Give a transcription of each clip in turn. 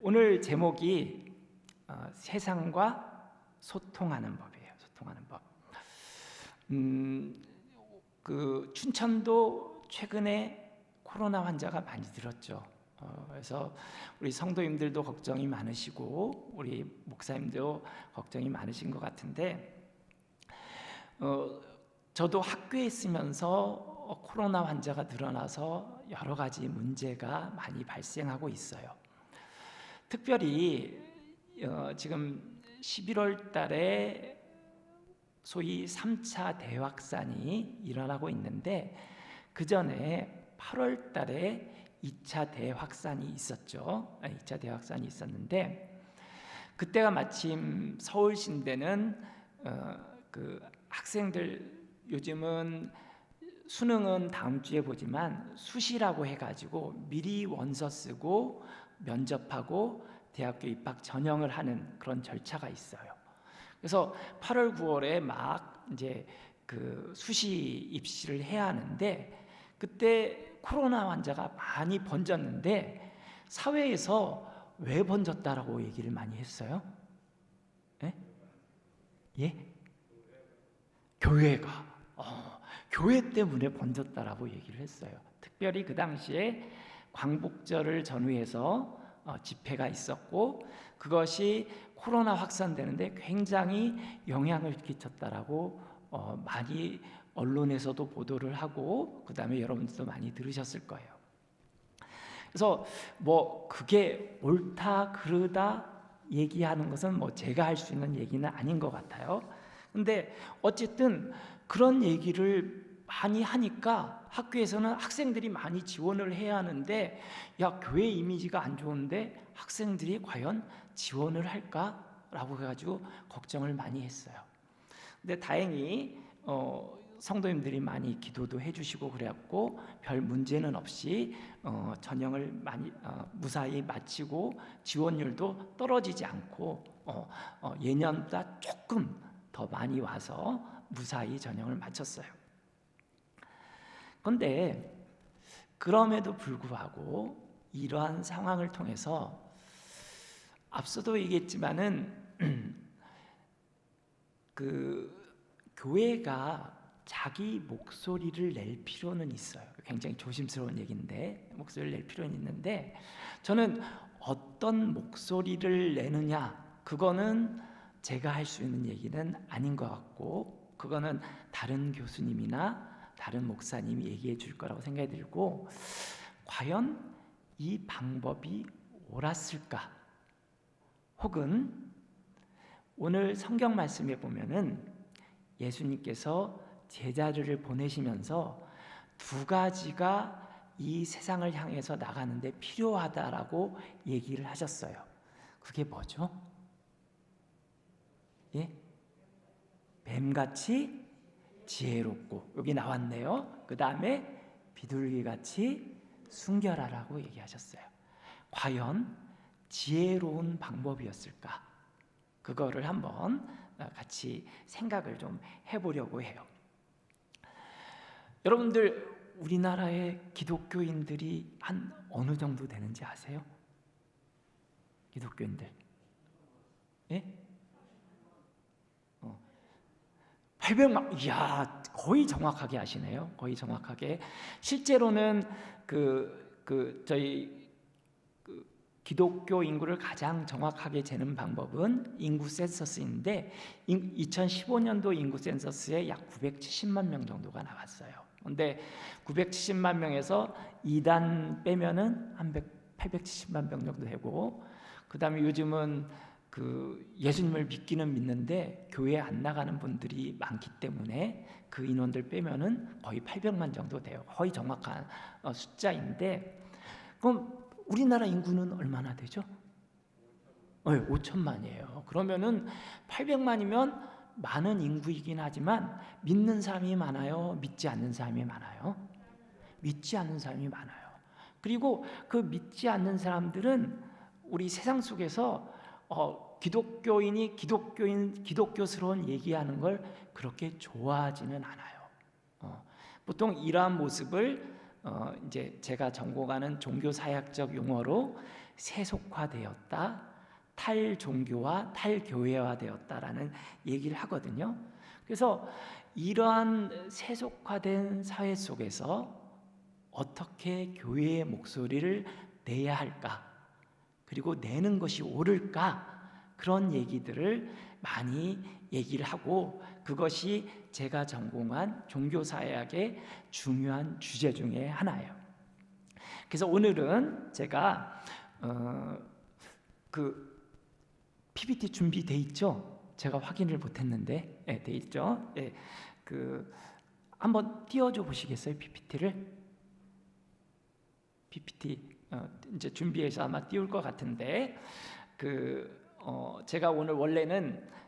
오늘 제목이 세상과 소통하는 법이에요. 소통하는 법. 그 춘천도 최근에 코로나 환자가 많이 늘었죠. 그래서 우리 성도님들도 걱정이 많으시고 우리 목사님도 걱정이 많으신 것 같은데, 저도 학교에 있으면서 코로나 환자가 늘어나서 여러 가지 문제가 많이 발생하고 있어요. 특별히 지금 11월 달에 소위 3차 대확산이 일어나고 있는데, 그 전에 8월 달에 2차 대확산이 있었죠. 2차 대확산이 있었는데, 그때가 마침 서울신대는 그 학생들, 요즘은 수능은 다음 주에 보지만 수시라고 해가지고 미리 원서 쓰고 면접하고 대학교 입학 전형을 하는 그런 절차가 있어요. 그래서 8월, 9월에 막 이제 그 수시 입시를 해야 하는데, 그때 코로나 환자가 많이 번졌는데 사회에서 왜 번졌다라고 얘기를 많이 했어요? 예? 예? 교회가 교회 때문에 번졌다라고 얘기를 했어요. 특별히 그 당시에 광복절을 전후해서 집회가 있었고, 그것이 코로나 확산되는데 굉장히 영향을 끼쳤다라고 많이 언론에서도 보도를 하고, 그 다음에 여러분들도 많이 들으셨을 거예요. 그래서 뭐 그게 옳다 그르다 얘기하는 것은 뭐 제가 할 수 있는 얘기는 아닌 것 같아요. 근데 어쨌든 그런 얘기를 많이 하니까 학교에서는 학생들이 많이 지원을 해야 하는데, 야, 교회 이미지가 안 좋은데 학생들이 과연 지원을 할까라고 해가지고 걱정을 많이 했어요. 근데 다행히 성도님들이 많이 기도도 해주시고 그래갖고 별 문제는 없이 전형을 많이 무사히 마치고 지원율도 떨어지지 않고 예년보다 조금 더 많이 와서 무사히 전형을 마쳤어요. 그런데 그럼에도 불구하고 이러한 상황을 통해서 앞서도 얘기했지만은 그 교회가 자기 목소리를 낼 필요는 있어요. 굉장히 조심스러운 얘기인데 목소리를 낼 필요는 있는데, 저는 어떤 목소리를 내느냐, 그거는 제가 할 수 있는 얘기는 아닌 것 같고, 그거는 다른 교수님이나 다른 목사님이 얘기해 줄 거라고 생각이 들고, 과연 이 방법이 옳았을까? 혹은 오늘 성경 말씀에 보면은 예수님께서 제자들을 보내시면서 두 가지가 이 세상을 향해서 나가는데 필요하다라고 얘기를 하셨어요. 그게 뭐죠? 예? 뱀같이 지혜롭고, 여기 나왔네요. 그 다음에 비둘기같이 순결하라고 얘기하셨어요. 과연 지혜로운 방법이었을까? 그거를 한번 같이 생각을 좀 해보려고 해요. 여러분들, 우리나라의 기독교인들이 한 어느 정도 되는지 아세요? 기독교인들, 예? 800만, 이야, 거의 정확하게 아시네요. 거의 정확하게. 실제로는 저희 기독교 인구를 가장 정확하게 재는 방법은 인구 센서스인데, 2015년도 인구 센서스에 약 970만 명 정도가 나왔어요. 그런데 970만 명에서 2단 빼면은 한 870만 명 정도 되고, 그 다음에 요즘은 그 예수님을 믿기는 믿는데 교회에 안 나가는 분들이 많기 때문에 그 인원들 빼면은 거의 800만 정도 돼요. 거의 정확한 숫자인데, 그럼 우리나라 인구는 얼마나 되죠? 5천만이에요. 그러면은 800만이면 많은 인구이긴 하지만 믿는 사람이 많아요? 믿지 않는 사람이 많아요? 믿지 않는 사람이 많아요. 그리고 그 믿지 않는 사람들은 우리 세상 속에서 기독교인이 기독교스러운 얘기하는 걸 그렇게 좋아하지는 않아요. 보통 이러한 모습을 이제 제가 전공하는 종교사역적 용어로 세속화되었다, 탈종교와 탈교회화되었다라는 얘기를 하거든요. 그래서 이러한 세속화된 사회 속에서 어떻게 교회의 목소리를 내야 할까, 그리고 내는 것이 옳을까, 그런 얘기들을 많이 얘기를 하고, 그것이 제가 전공한 종교사역의 중요한 주제 중에 하나예요. 그래서 오늘은 제가 그 PPT 준비돼 있죠? 제가 확인을 못했는데 돼 있죠? 그 한번 띄워줘 보시겠어요? PPT를? PPT 이제 준비해서 아마 띄울 것 같은데, 제가 오늘 원래는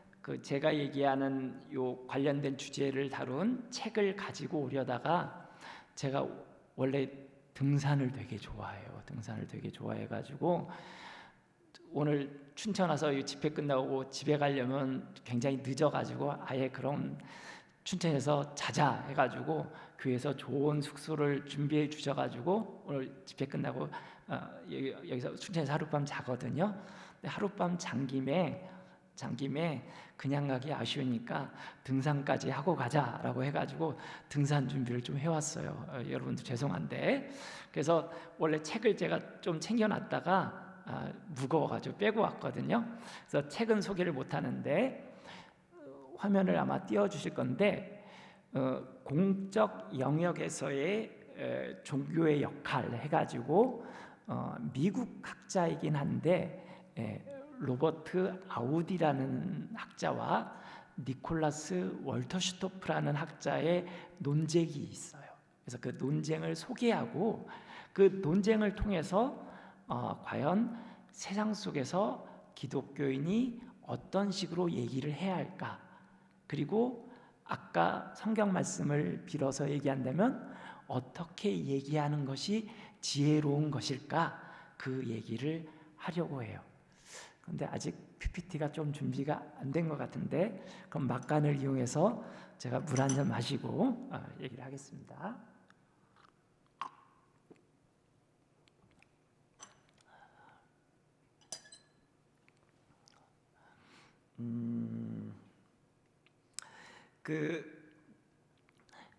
제가 얘기하는 요 관련된 주제를 다룬 책을 가지고 오려다가, 제가 원래 등산을 되게 좋아해요. 등산을 되게 좋아해가지고 오늘 춘천 와서 이 집회 끝나고 집에 가려면 굉장히 늦어가지고 아예 그럼 춘천에서 자자 해가지고 교회에서 좋은 숙소를 준비해 주셔가지고 오늘 집회 끝나고 여기서 춘천에서 하룻밤 자거든요. 근데 하룻밤 잔 김에 그냥 가기 아쉬우니까 등산까지 하고 가자라고 해가지고 등산 준비를 좀 해왔어요. 여러분들 죄송한데, 그래서 원래 책을 제가 좀 챙겨놨다가 무거워가지고 빼고 왔거든요. 그래서 책은 소개를 못하는데 화면을 아마 띄워주실 건데, 공적 영역에서의 종교의 역할 해가지고 미국 학자이긴 한데 로버트 아우디라는 학자와 니콜라스 월터슈토프라는 학자의 논쟁이 있어요. 그래서 그 논쟁을 소개하고, 그 논쟁을 통해서 과연 세상 속에서 기독교인이 어떤 식으로 얘기를 해야 할까, 그리고 아까 성경 말씀을 빌어서 얘기한다면 어떻게 얘기하는 것이 지혜로운 것일까, 그 얘기를 하려고 해요. 그런데 아직 PPT가 좀 준비가 안 된 것 같은데, 그럼 막간을 이용해서 제가 물 한 잔 마시고 얘기를 하겠습니다.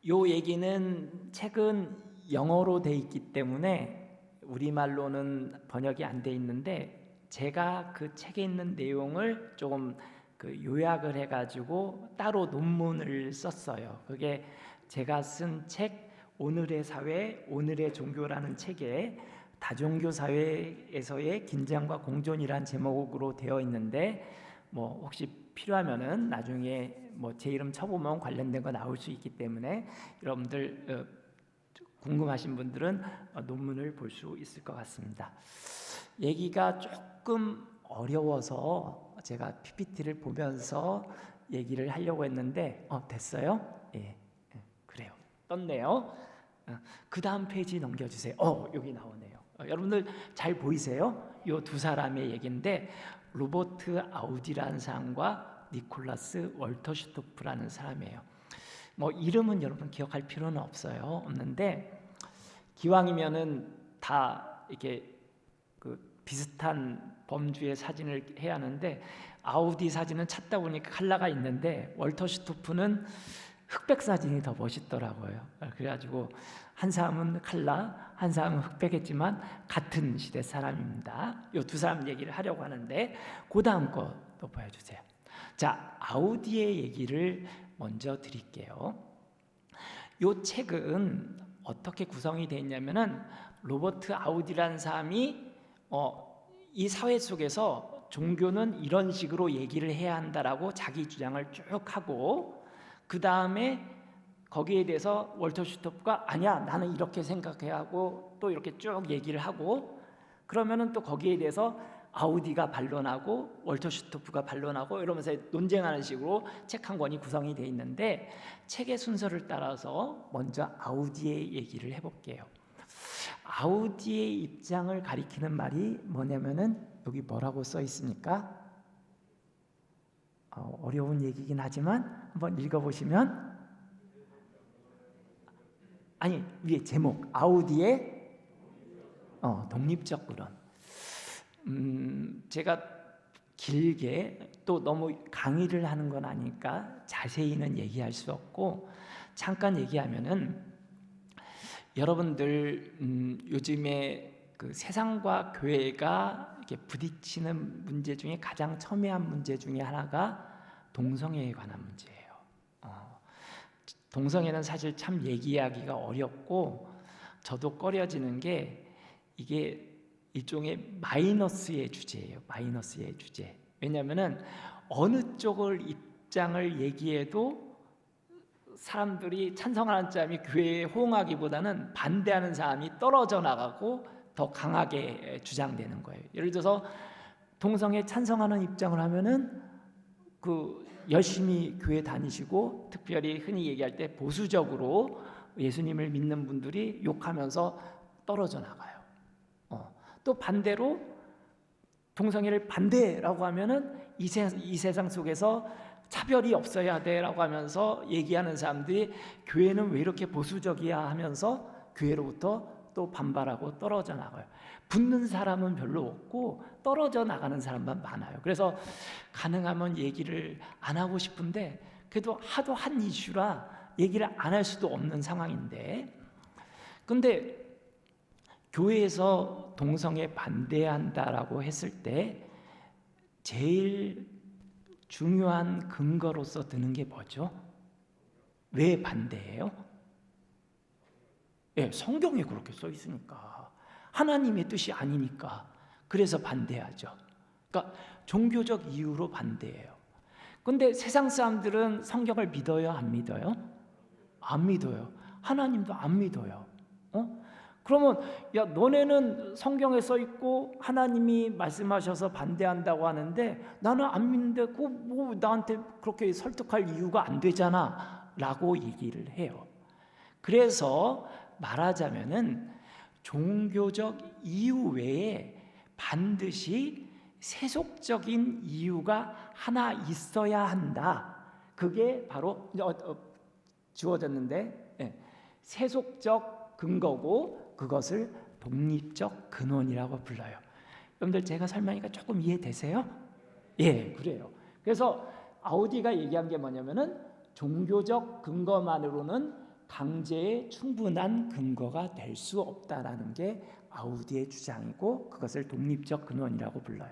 요 얘기는 책은 영어로 돼 있기 때문에 우리말로는 번역이 안 돼 있는데, 제가 그 책에 있는 내용을 조금 요약을 해가지고 따로 논문을 썼어요. 그게 제가 쓴 책 오늘의 사회, 오늘의 종교라는 책에 다종교 사회에서의 긴장과 공존이란 제목으로 되어 있는데, 뭐 혹시 필요하면은 나중에 뭐 제 이름 쳐보면 관련된 거 나올 수 있기 때문에 여러분들 궁금하신 분들은 논문을 볼 수 있을 것 같습니다. 얘기가 조금 어려워서 제가 PPT를 보면서 얘기를 하려고 했는데 됐어요? 예, 그래요. 떴네요. 그 다음 페이지 넘겨주세요. 여기 나오네요. 여러분들 잘 보이세요? 이 두 사람의 얘기인데, 로버트 아우디라는 사람과 니콜라스 월터슈토프라는 사람이에요. 뭐 이름은 여러분 기억할 필요는 없는데, 기왕이면은 다 이렇게 비슷한 범주의 사진을 해야 하는데, 아우디 사진은 찾다 보니까 컬러가 있는데 월터슈토프는 흑백 사진이 더 멋있더라고요. 그래가지고 한 사람은 컬러, 한 사람은 흑백했지만 같은 시대 사람입니다. 이 두 사람 얘기를 하려고 하는데, 그 다음 거 또 보여주세요. 자, 아우디의 얘기를 먼저 드릴게요. 이 책은 어떻게 구성이 되어 있냐면은, 로버트 아우디라는 사람이 이 사회 속에서 종교는 이런 식으로 얘기를 해야 한다라고 자기 주장을 쭉 하고, 그 다음에 거기에 대해서 월터슈토프가 아니야 나는 이렇게 생각해야 하고 또 이렇게 쭉 얘기를 하고, 그러면은 또 거기에 대해서 아우디가 반론하고 월터슈토프가 반론하고 이러면서 논쟁하는 식으로 책 한 권이 구성이 되어 있는데, 책의 순서를 따라서 먼저 아우디의 얘기를 해볼게요. 아우디의 입장을 가리키는 말이 뭐냐면은, 여기 뭐라고 써 있습니까? 어려운 얘기긴 하지만 한번 읽어보시면, 아니 위에 제목 아우디의 독립적 근원. 제가 길게 또 너무 강의를 하는 건 아니니까 자세히는 얘기할 수 없고 잠깐 얘기하면은 여러분들 요즘에 그 세상과 교회가 이렇게 부딪히는 문제 중에 가장 첨예한 문제 중에 하나가 동성애에 관한 문제예요. 동성애는 사실 참 얘기하기가 어렵고 저도 꺼려지는 게 이게 일종의 마이너스의 주제예요. 마이너스의 주제. 왜냐하면은 어느 쪽을 입장을 얘기해도 사람들이 찬성하는 사람이 교회에 호응하기보다는 반대하는 사람이 떨어져 나가고 더 강하게 주장되는 거예요. 예를 들어서 동성애 찬성하는 입장을 하면은 그 열심히 교회 다니시고 특별히 흔히 얘기할 때 보수적으로 예수님을 믿는 분들이 욕하면서 떨어져 나가요. 또 반대로 동성애를 반대라고 하면은 이 세상 속에서 차별이 없어야 돼라고 하면서 얘기하는 사람들이 교회는 왜 이렇게 보수적이야 하면서 교회로부터 또 반발하고 떨어져 나가요. 붙는 사람은 별로 없고 떨어져 나가는 사람만 많아요. 그래서 가능하면 얘기를 안 하고 싶은데 그래도 하도 한 이슈라 얘기를 안 할 수도 없는 상황인데, 근데 교회에서 동성애 반대한다라고 했을 때 제일 중요한 근거로서 드는 게 뭐죠? 왜 반대해요? 성경에 그렇게 써 있으니까, 하나님의 뜻이 아니니까 그래서 반대하죠. 그러니까 종교적 이유로 반대해요. 근데 세상 사람들은 성경을 믿어요, 안 믿어요? 안 믿어요. 하나님도 안 믿어요. 그러면 야, 너네는 성경에 써 있고 하나님이 말씀하셔서 반대한다고 하는데 나는 안 믿는데 그 뭐 나한테 그렇게 설득할 이유가 안 되잖아라고 얘기를 해요. 그래서 말하자면은 종교적 이유 외에 반드시 세속적인 이유가 하나 있어야 한다. 그게 바로 주어졌는데 세속적 근거고 그것을 독립적 근원이라고 불러요. 여러분들 제가 설명하니까 조금 이해되세요? 예, 그래요. 그래서 아우디가 얘기한 게 뭐냐면은 종교적 근거만으로는 강제의 충분한 근거가 될 수 없다라는 게 아우디의 주장이고 그것을 독립적 근원이라고 불러요.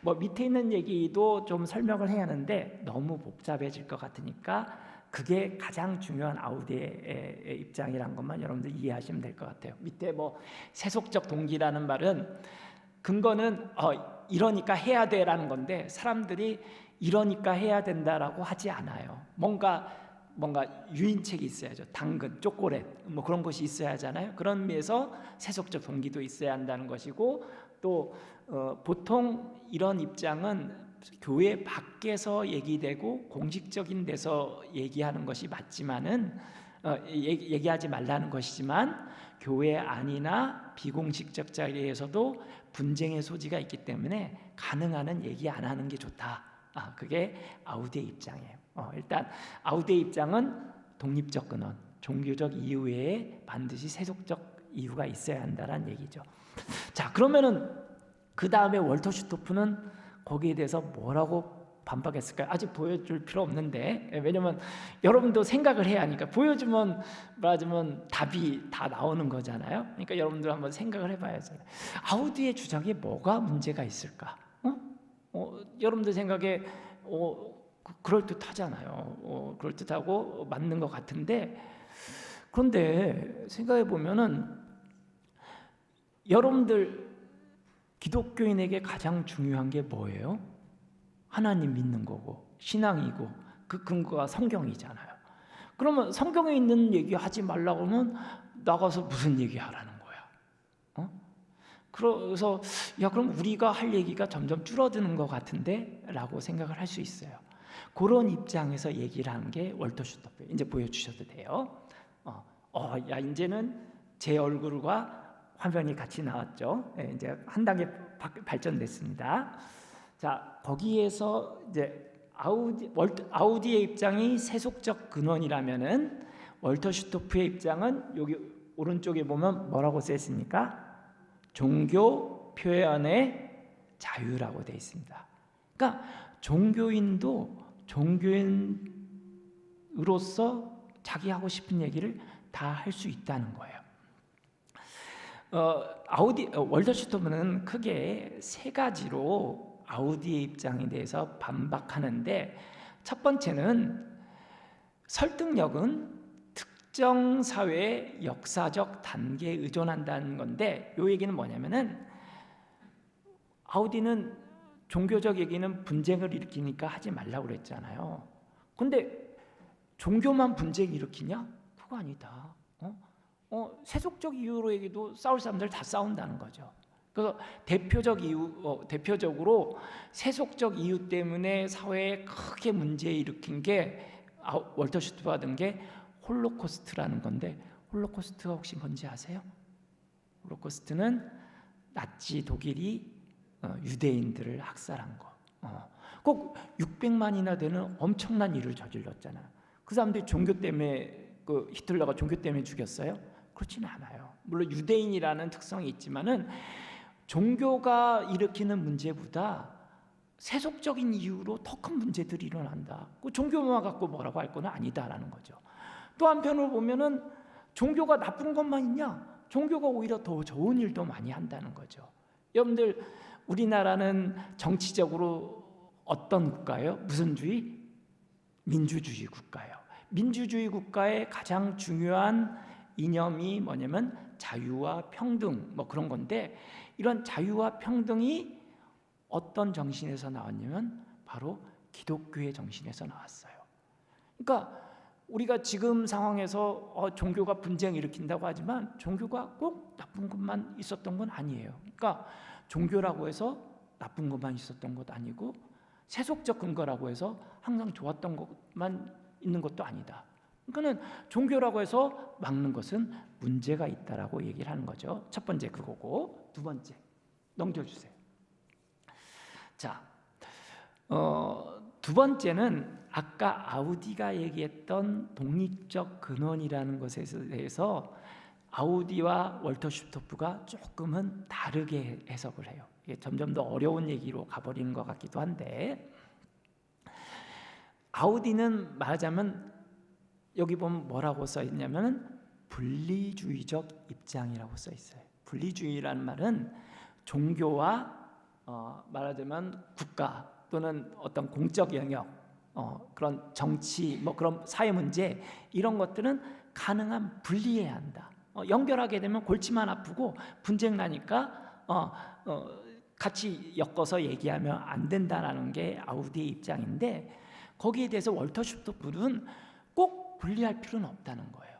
뭐 밑에 있는 얘기도 좀 설명을 해야 하는데 너무 복잡해질 것 같으니까 그게 가장 중요한 아우디의 입장이란 것만 여러분들 이해하시면 될 것 같아요. 밑에 뭐 세속적 동기라는 말은 근거는 이러니까 해야 돼라는 건데 사람들이 이러니까 해야 된다라고 하지 않아요. 뭔가 유인책이 있어야죠. 당근, 초콜릿 뭐 그런 것이 있어야 하잖아요. 그런 의미에서 세속적 동기도 있어야 한다는 것이고 또 보통 이런 입장은 교회 밖에서 얘기되고 공식적인 데서 얘기하는 것이 맞지만은 얘기하지 말라는 것이지만 교회 안이나 비공식적 자리에서도 분쟁의 소지가 있기 때문에 가능한 한 얘기 안 하는 게 좋다. 그게 아우디의 입장이에요. 일단 아우디의 입장은 독립적 근원, 종교적 이유 외에 반드시 세속적 이유가 있어야 한다는 얘기죠. 자, 그러면은 그 다음에 월터 슈토프는 거기에 대해서 뭐라고 반박했을까요? 아직 보여줄 필요 없는데, 왜냐면 여러분도 생각을 해야 하니까 보여주면 말하자면 답이 다 나오는 거잖아요. 그러니까 여러분들 한번 생각을 해봐야죠. 아우디의 주장에 뭐가 문제가 있을까? 여러분들 생각에 그럴듯하잖아요. 그럴듯하고 맞는 것 같은데, 그런데 생각해 보면은 여러분들 기독교인에게 가장 중요한 게 뭐예요? 하나님 믿는 거고 신앙이고 그 근거가 성경이잖아요. 그러면 성경에 있는 얘기 하지 말라고 하면 나가서 무슨 얘기 하라는 거야? 그래서 그럼 우리가 할 얘기가 점점 줄어드는 것 같은데 라고 생각을 할 수 있어요. 그런 입장에서 얘기를 하는 게 월터 슈토프. 이제 보여주셔도 돼요. 이제는 제 얼굴과 화면이 같이 나왔죠. 이제 한 단계 발전됐습니다. 자, 거기에서 이제 아우디의 입장이 세속적 근원이라면은 월터 슈토프의 입장은 여기 오른쪽에 보면 뭐라고 써 있습니까? 종교 표현의 자유라고 되어 있습니다. 그러니까 종교인도 종교인으로서 자기 하고 싶은 얘기를 다 할 수 있다는 거예요. 월터 슈토프는 크게 세 가지로 아우디의 입장에 대해서 반박하는데, 첫 번째는 설득력은 특정 사회의 역사적 단계에 의존한다는 건데, 이 얘기는 뭐냐면은 아우디는 종교적 얘기는 분쟁을 일으키니까 하지 말라고 그랬잖아요. 근데 종교만 분쟁 일으키냐? 그거 아니다. 세속적 이유로 얘기도 싸울 사람들 다 싸운다는 거죠. 그래서 대표적으로 세속적 이유 때문에 사회에 크게 문제 일으킨 게 월터 슈토프가 든 게 홀로코스트라는 건데, 홀로코스트가 혹시 뭔지 아세요? 홀로코스트는 나치 독일이 유대인들을 학살한 거. 꼭 600만이나 되는 엄청난 일을 저질렀잖아요. 그 사람들이 종교 때문에, 히틀러가 종교 때문에 죽였어요? 그렇지는 않아요. 물론 유대인이라는 특성이 있지만은 종교가 일으키는 문제보다 세속적인 이유로 더 큰 문제들이 일어난다. 그 종교만 갖고 뭐라고 할 건 아니다라는 거죠. 또 한편으로 보면은 종교가 나쁜 것만 있냐? 종교가 오히려 더 좋은 일도 많이 한다는 거죠. 여러분들, 우리나라는 정치적으로 어떤 국가예요? 무슨 주의? 민주주의 국가예요. 민주주의 국가의 가장 중요한 이념이 뭐냐면 자유와 평등, 뭐 그런 건데, 이런 자유와 평등이 어떤 정신에서 나왔냐면 바로 기독교의 정신에서 나왔어요. 그러니까 우리가 지금 상황에서 종교가 분쟁 일으킨다고 하지만 종교가 꼭 나쁜 것만 있었던 건 아니에요. 그러니까 종교라고 해서 나쁜 것만 있었던 것 아니고, 세속적 근거라고 해서 항상 좋았던 것만 있는 것도 아니다. 그러니까는 종교라고 해서 막는 것은 문제가 있다라고 얘기를 하는 거죠. 첫 번째 그거고, 두 번째 넘겨주세요. 자, 두 번째는 아까 아우디가 얘기했던 독립적 근원이라는 것에 대해서 아우디와 월터 슈토프가 조금은 다르게 해석을 해요. 이게 점점 더 어려운 얘기로 가버리는 것 같기도 한데, 아우디는 말하자면 여기 보면 뭐라고 써 있냐면 분리주의적 입장이라고 써 있어요. 분리주의라는 말은 종교와 말하자면 국가 또는 어떤 공적 영역, 그런 정치, 뭐 그런 사회 문제, 이런 것들은 가능한 분리해야 한다. 연결하게 되면 골치만 아프고 분쟁 나니까 같이 엮어서 얘기하면 안 된다라는 게 아우디의 입장인데, 거기에 대해서 월터 슈토프는 꼭 분리할 필요는 없다는 거예요.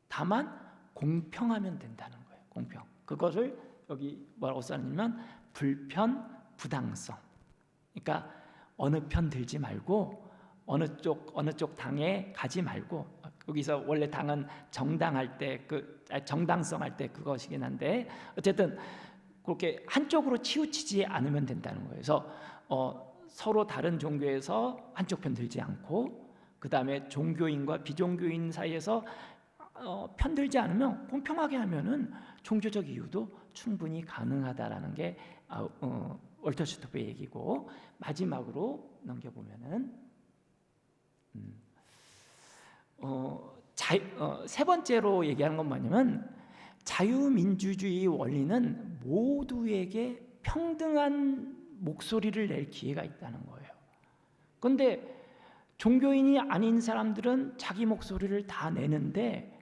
다만 공평하면 된다는 거예요. 공평. 그것을 여기 뭐라고 써놨냐면 불편, 부당성. 그러니까 어느 편 들지 말고 어느 쪽 당에 가지 말고, 여기서 원래 당은 정당할 때 정당성 할 때 그것이긴 한데, 어쨌든 그렇게 한쪽으로 치우치지 않으면 된다는 거예요. 그래서 서로 다른 종교에서 한쪽 편 들지 않고, 그 다음에 종교인과 비종교인 사이에서 편들지 않으면 공평하게 하면은 종교적 이유도 충분히 가능하다라는 게 월터 슈토프의 얘기고, 마지막으로 넘겨보면은 세 번째로 얘기하는 건 뭐냐면 자유민주주의 원리는 모두에게 평등한 목소리를 낼 기회가 있다는 거예요. 그런데 종교인이 아닌 사람들은 자기 목소리를 다 내는데,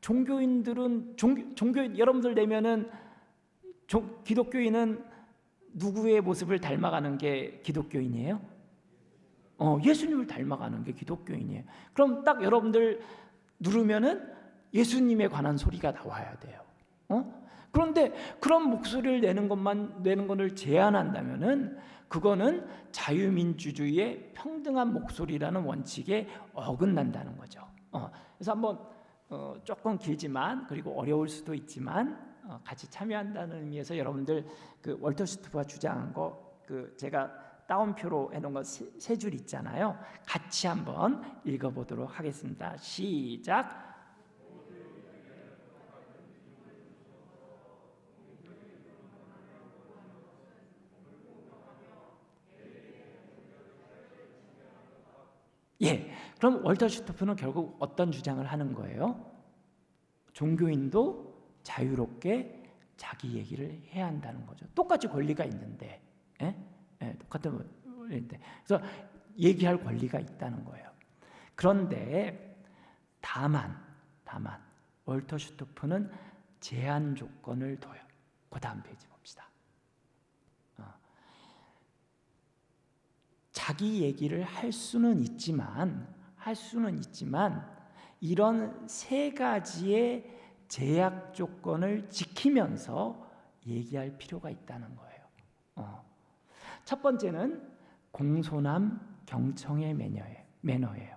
종교인들은 종교인 여러분들 내면은 기독교인은 누구의 모습을 닮아가는 게 기독교인이에요? 예수님을 닮아가는 게 기독교인이에요. 그럼 딱 여러분들 누르면은 예수님에 관한 소리가 나와야 돼요. 그런데 그런 목소리를 내는 것을 제한한다면은 그거는 자유민주주의의 평등한 목소리라는 원칙에 어긋난다는 거죠. 그래서 한번 조금 길지만, 그리고 어려울 수도 있지만 같이 참여한다는 의미에서 여러분들 그 월터 슈토프가 주장한 거 제가 따옴표로 해놓은 거 세 줄 있잖아요. 같이 한번 읽어보도록 하겠습니다. 시작. 예, 그럼 월터 슈토프는 결국 어떤 주장을 하는 거예요? 종교인도 자유롭게 자기 얘기를 해야 한다는 거죠. 똑같이 권리가 있는데, 똑같은 권리인데, 그래서 얘기할 권리가 있다는 거예요. 그런데 다만 월터 슈토프는 제한 조건을 둬요. 그 다음 페이지 봅시다. 자기 얘기를 할 수는 있지만 이런 세 가지의 제약 조건을 지키면서 얘기할 필요가 있다는 거예요. 첫 번째는 공손함, 경청의 매너예요.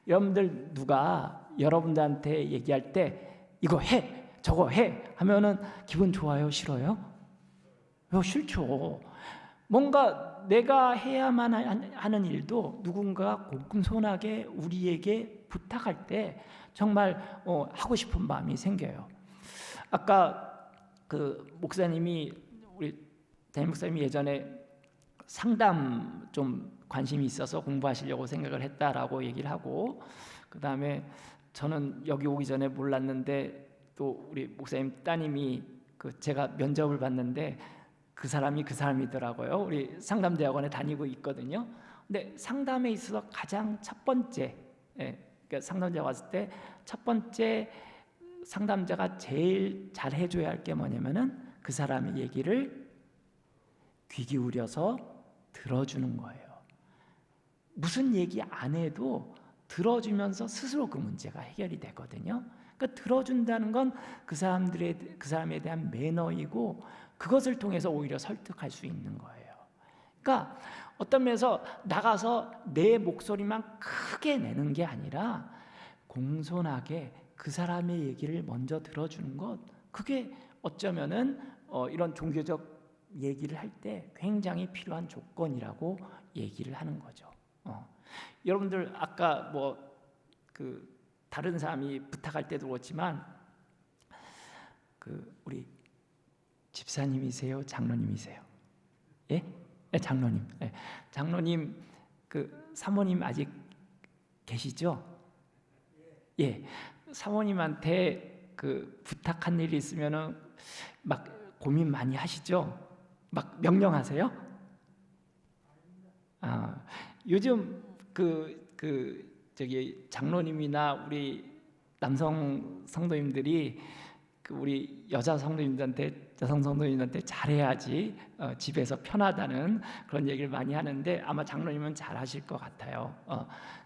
여러분들 누가 여러분들한테 얘기할 때 이거 해, 저거 해 하면은 기분 좋아요, 싫어요? 싫죠. 뭔가 내가 해야만 하는 일도 누군가 공손하게 우리에게 부탁할 때 정말 하고 싶은 마음이 생겨요. 아까 그 목사님이 우리 담임 목사님이 예전에 상담 좀 관심이 있어서 공부하시려고 생각을 했다라고 얘기를 하고, 그 다음에 저는 여기 오기 전에 몰랐는데 또 우리 목사님 따님이 제가 면접을 봤는데 그 사람이더라고요. 우리 상담대학원에 다니고 있거든요. 근데 상담에 있어서 가장 첫 번째, 그러니까 상담자가 왔을 때 첫 번째 상담자가 제일 잘 해줘야 할 게 뭐냐면은 그 사람의 얘기를 귀 기울여서 들어주는 거예요. 무슨 얘기 안 해도 들어주면서 스스로 그 문제가 해결이 되거든요. 그러니까 들어준다는 건 그 사람에 대한 매너이고 그것을 통해서 오히려 설득할 수 있는 거예요. 그러니까 어떤 면에서 나가서 내 목소리만 크게 내는 게 아니라 공손하게 그 사람의 얘기를 먼저 들어주는 것, 그게 어쩌면은 이런 종교적 얘기를 할 때 굉장히 필요한 조건이라고 얘기를 하는 거죠. 여러분들 아까 다른 사람이 부탁할 때도 그렇지만 우리 집사님이세요, 장로님이세요? 예? 장로님. 장로님 사모님 아직 계시죠? 예. 사모님한테 부탁한 일이 있으면은 막 고민 많이 하시죠? 막 명령하세요? 요즘 저기 장로님이나 우리 남성 성도님들이 우리 여성 성도님들한테 잘해야지 집에서 편하다는 그런 얘기를 많이 하는데 아마 장로님은 잘하실 것 같아요.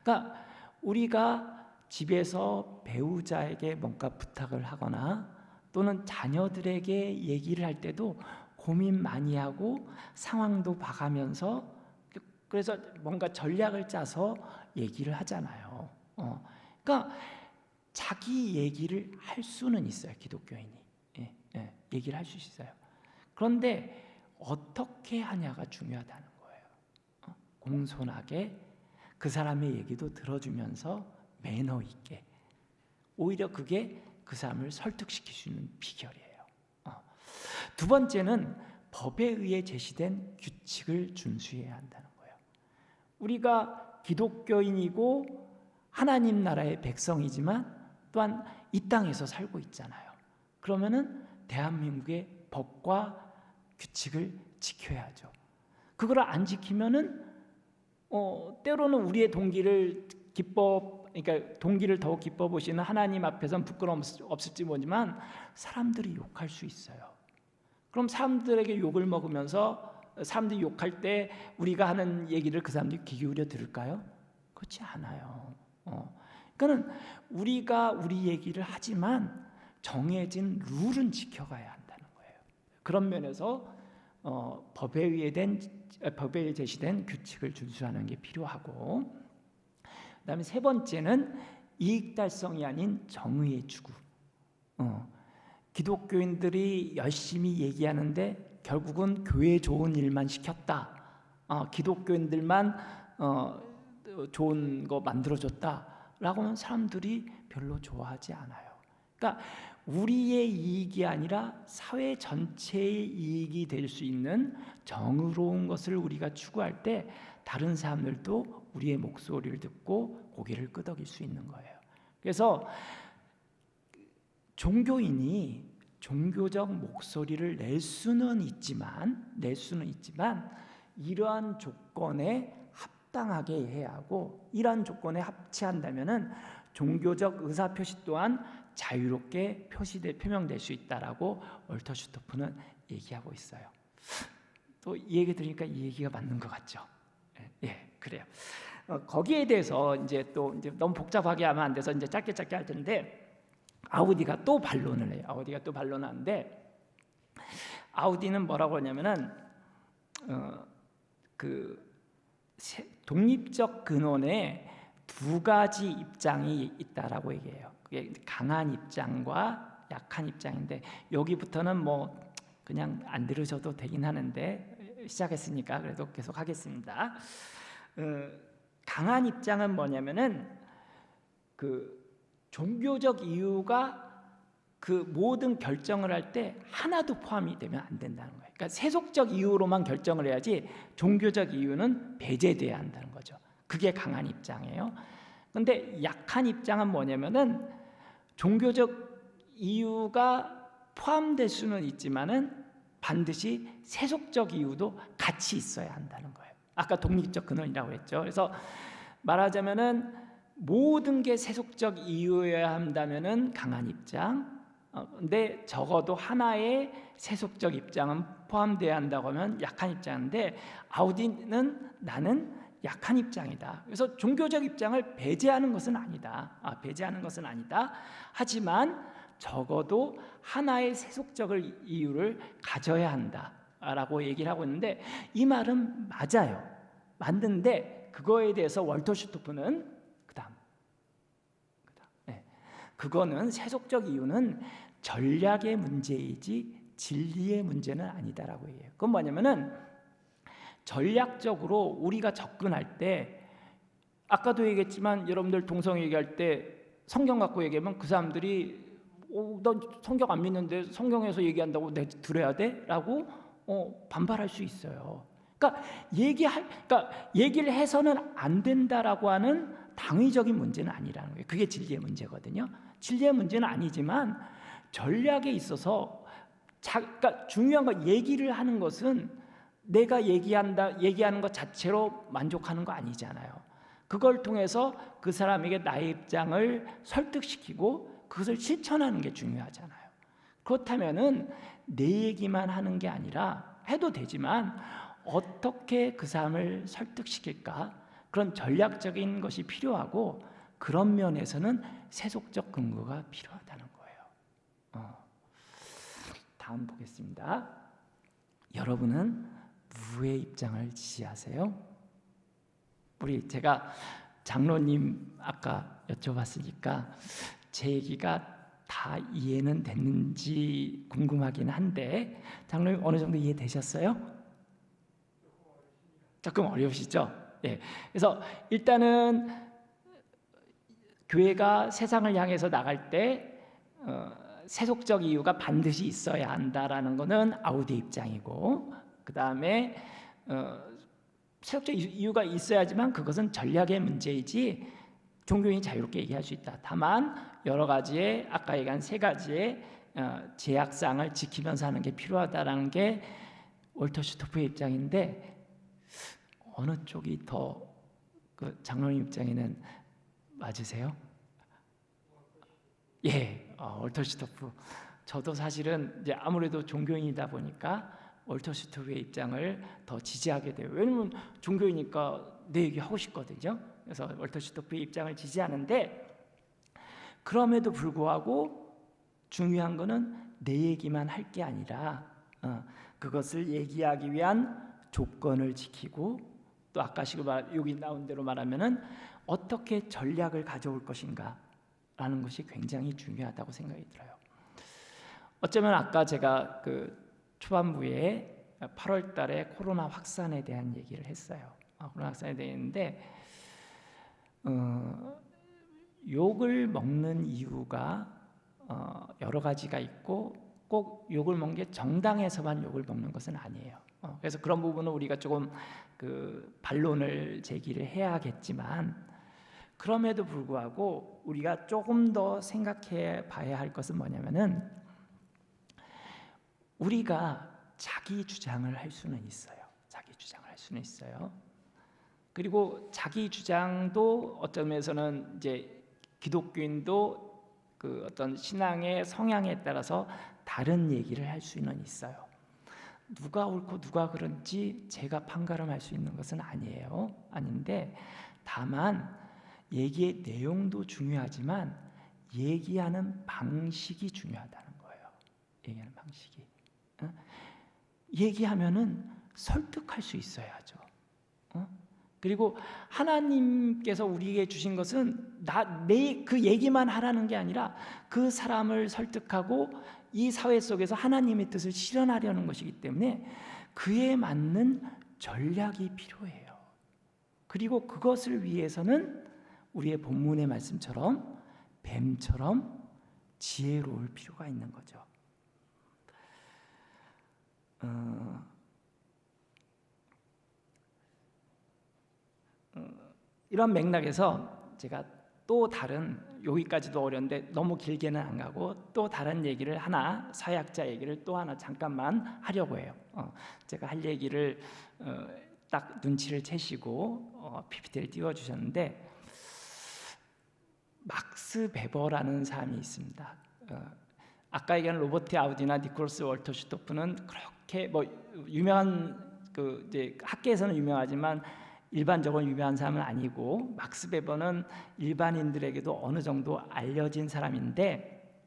그러니까 우리가 집에서 배우자에게 뭔가 부탁을 하거나 또는 자녀들에게 얘기를 할 때도 고민 많이 하고 상황도 봐가면서 그래서 뭔가 전략을 짜서 얘기를 하잖아요. 그러니까 자기 얘기를 할 수는 있어요. 기독교인이 얘기를 할 수 있어요. 그런데 어떻게 하냐가 중요하다는 거예요. 공손하게 그 사람의 얘기도 들어주면서 매너 있게, 오히려 그게 그 사람을 설득시킬 수 있는 비결이에요. 두 번째는 법에 의해 제시된 규칙을 준수해야 한다는 거예요. 우리가 기독교인이고 하나님 나라의 백성이지만 또한 이 땅에서 살고 있잖아요. 그러면은 대한민국의 법과 규칙을 지켜야죠. 그걸 안 지키면은 때로는 우리의 그러니까 동기를 더욱 기뻐 보시는 하나님 앞에서는 부끄러움 없을지 모르지만 사람들이 욕할 수 있어요. 그럼 사람들에게 욕을 먹으면서 사람들이 욕할 때 우리가 하는 얘기를 그 사람들이 귀 기울여 들을까요? 그렇지 않아요. 그러니까 우리가 우리 얘기를 하지만 정해진 룰은 지켜가야 한다는 거예요. 그런 면에서 법에 의해 제시된 규칙을 준수하는 게 필요하고, 그다음에 세 번째는 이익 달성이 아닌 정의의 추구. 기독교인들이 열심히 얘기하는데 결국은 교회 좋은 일만 시켰다. 기독교인들만 좋은 거 만들어줬다라고는 사람들이 별로 좋아하지 않아요. 그러니까 우리의 이익이 아니라 사회 전체의 이익이 될 수 있는 정의로운 것을 우리가 추구할 때 다른 사람들도 우리의 목소리를 듣고 고개를 끄덕일 수 있는 거예요. 그래서 종교인이 종교적 목소리를 낼 수는 있지만 이러한 조건에 합당하게 해야 하고, 이러한 조건에 합치한다면은 종교적 의사 표시 또한 자유롭게 표명될 수 있다라고 월터 슈토프는 얘기하고 있어요. 또 이 얘기 들으니까 이 얘기가 맞는 것 같죠? 예, 그래요. 거기에 대해서 이제 너무 복잡하게 하면 안 돼서 이제 짧게 할 텐데, 아우디가 또 반론을 해요. 아우디가 또 반론하는데, 아우디는 뭐라고 하냐면은 독립적 근원에 두 가지 입장이 있다라고 얘기해요. 그게 강한 입장과 약한 입장인데, 여기부터는 뭐 그냥 안 들으셔도 되긴 하는데 시작했으니까 그래도 계속 하겠습니다. 강한 입장은 뭐냐면은 종교적 이유가 모든 결정을 할 때 하나도 포함이 되면 안 된다는 거예요. 그러니까 세속적 이유로만 결정을 해야지 종교적 이유는 배제돼야 한다는 거죠. 그게 강한 입장이에요. 그런데 약한 입장은 뭐냐면은 종교적 이유가 포함될 수는 있지만은 반드시 세속적 이유도 같이 있어야 한다는 거예요. 아까 독립적 근원이라고 했죠. 그래서 말하자면은 모든 게 세속적 이유여야 한다면은 강한 입장. 근데 적어도 하나의 세속적 입장은 포함돼야 한다고 하면 약한 입장인데, 아우디는 나는 약한 입장이다. 그래서 종교적 입장을 배제하는 것은 아니다. 하지만 적어도 하나의 세속적 이유를 가져야 한다라고 얘기를 하고 있는데, 이 말은 맞아요. 맞는데 그거에 대해서 월터 슈토프는 그거는 세속적 이유는 전략의 문제이지 진리의 문제는 아니다라고 얘기해요. 그건 뭐냐면은 전략적으로 우리가 접근할 때, 아까도 얘기했지만 여러분들 동성 얘기할 때 성경 갖고 얘기하면 그 사람들이 나 성경 안 믿는데 성경에서 얘기한다고 내가 들어야 돼? 라고 반발할 수 있어요. 그러니까 얘기를 해서는 안 된다라고 하는 당위적인 문제는 아니라는 거예요. 그게 진리의 문제거든요. 진리의 문제는 아니지만 전략에 있어서 그러니까 중요한 건, 얘기를 하는 것은 내가 얘기하는 것 자체로 만족하는 거 아니잖아요. 그걸 통해서 그 사람에게 나의 입장을 설득시키고 그것을 실천하는 게 중요하잖아요. 그렇다면은 내 얘기만 하는 게 아니라, 해도 되지만 어떻게 그 사람을 설득시킬까, 그런 전략적인 것이 필요하고, 그런 면에서는 세속적 근거가 필요하다는 거예요. 다음 보겠습니다. 여러분은 누구의 입장을 지지하세요? 제가 장로님 아까 여쭤봤으니까 제 얘기가 다 이해는 됐는지 궁금하긴 한데, 장로님 어느 정도 이해되셨어요? 조금 어려우시죠? 예. 그래서 일단은 교회가 세상을 향해서 나갈 때 세속적 이유가 반드시 있어야 한다라는 것은 아우디 입장이고, 그 다음에 세속적 이유가 있어야지만 그것은 전략의 문제이지 종교인이 자유롭게 얘기할 수 있다. 다만 여러 가지의, 아까 얘기한 세 가지의 제약상을 지키면서 하는 게 필요하다라는 게 월터 슈토프의 입장인데, 어느 쪽이 더 장로님 입장에는 맞으세요? 예, 월터 슈토프. 저도 사실은 이제 아무래도 종교인이다 보니까 월터 슈토프의 입장을 더 지지하게 돼요. 왜냐면 종교이니까 내 얘기 하고 싶거든요. 그래서 월터 슈토프의 입장을 지지하는데, 그럼에도 불구하고 중요한 거는 내 얘기만 할 게 아니라 그것을 얘기하기 위한 조건을 지키고, 또 아까 여기 나온 대로 말하면은 어떻게 전략을 가져올 것인가라는 것이 굉장히 중요하다고 생각이 들어요. 어쩌면 아까 제가 초반부에 8월 달에 코로나 확산에 대한 얘기를 했어요. 코로나 확산에 대했는데 욕을 먹는 이유가 여러 가지가 있고 꼭 욕을 먹는 게 정당에서만 욕을 먹는 것은 아니에요. 그래서 그런 부분은 우리가 조금 반론을 제기를 해야겠지만, 그럼에도 불구하고 우리가 조금 더 생각해 봐야 할 것은 뭐냐면은, 우리가 자기 주장을 할 수는 있어요. 자기 주장을 할 수는 있어요. 그리고 자기 주장도 어떤 면에서는 이제 기독교인도 그 어떤 신앙의 성향에 따라서 다른 얘기를 할 수는 있어요. 누가 옳고 누가 그런지 제가 판가름할 수 있는 것은 아니에요. 아닌데, 다만 얘기의 내용도 중요하지만 얘기하는 방식이 중요하다는 거예요. 얘기하는 방식이. 얘기하면은 설득할 수 있어야죠. 그리고 하나님께서 우리에게 주신 것은 그 얘기만 하라는 게 아니라 그 사람을 설득하고 이 사회 속에서 하나님의 뜻을 실현하려는 것이기 때문에 그에 맞는 전략이 필요해요. 그리고 그것을 위해서는 우리의 본문의 말씀처럼 뱀처럼 지혜로울 필요가 있는 거죠. 이런 맥락에서 제가 또 다른, 여기까지도 어려운데 너무 길게는 안 가고 또 다른 얘기를 하나, 사회학자 얘기를 또 하나 잠깐만 하려고 해요. 제가 할 얘기를 딱 눈치를 채시고 PPT를 띄워주셨는데, 막스 베버라는 사람이 있습니다. 아까 얘기한 로버트 아우디나 니콜스 월터 슈토프는 그렇게 유명한 이제 학계에서는 유명하지만 일반적으로 유명한 사람은 아니고, 막스 베버는 일반인들에게도 어느 정도 알려진 사람인데,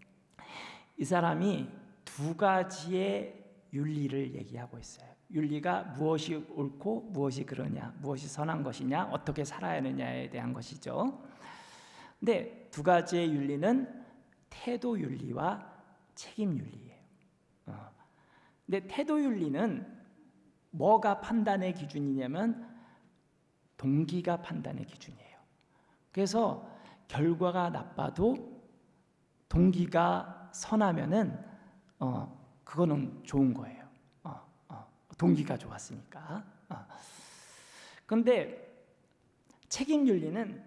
이 사람이 두 가지의 윤리를 얘기하고 있어요. 윤리가 무엇이 옳고 무엇이 그러냐, 무엇이 선한 것이냐, 어떻게 살아야 하느냐에 대한 것이죠. 근데 두 가지의 윤리는 태도 윤리와 책임 윤리예요. 근데 태도 윤리는 뭐가 판단의 기준이냐면 동기가 판단의 기준이에요. 그래서 결과가 나빠도 동기가 선하면은 그거는 좋은 거예요. 동기가 좋았으니까. 그런데 책임 윤리는